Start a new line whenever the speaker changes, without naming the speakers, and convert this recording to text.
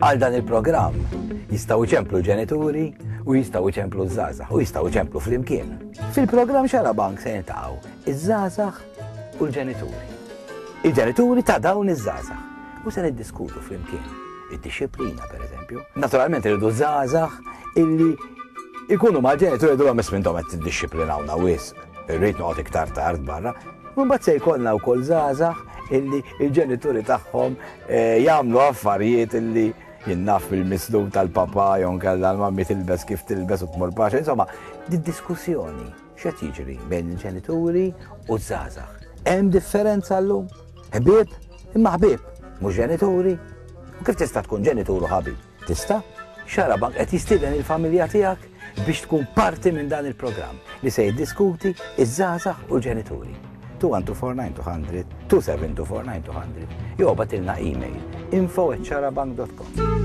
Għal dan il-programm jistgħu jċemplu l-ġenituri u jistgħu jċemplu ż-żgħażagħ u jistgħu jċemplu flimkien. Fil-programm Xarabank se jiltaqgħu iż-żgħażagħ u l-ġenituri. Il-ġenituri ta' dawn iż-żgħażagħ u se niddiskutu flimkien id-disciplina pereżempju. Naturalment irridu żgħażagħ illi ikunu mal-ġenituri dwar mis minnhom qed tiddixxiplinawna wisq. Irrid noqgħod iktar tard barra. Mbagħad se jkollna wkoll żgħażagħ illi il-ġenituri tagħhom jagħmlu affarijiet illi jinnaf bil-mislub tal-papa jew kellha l-mammi tilbes kif tilbes u tmur paċi. Insomma, diskussjoni x'qed jiġri bejn il-ġenituri u żgħażagħ. Hemm differenza llum? Ħbieb? Imma ħbieb, mhux ġenituri. U kif tista' tkun ġenitur u ħabib? Tista'? Xarabank qed jistieden il-familja tiegħek biex tkun parti minn dan il-programm li se jiddiskuti iż-żgħażagħ u l-ġenituri. 212-49-200, 272-49-200, jew batilna email info@xarabank.com.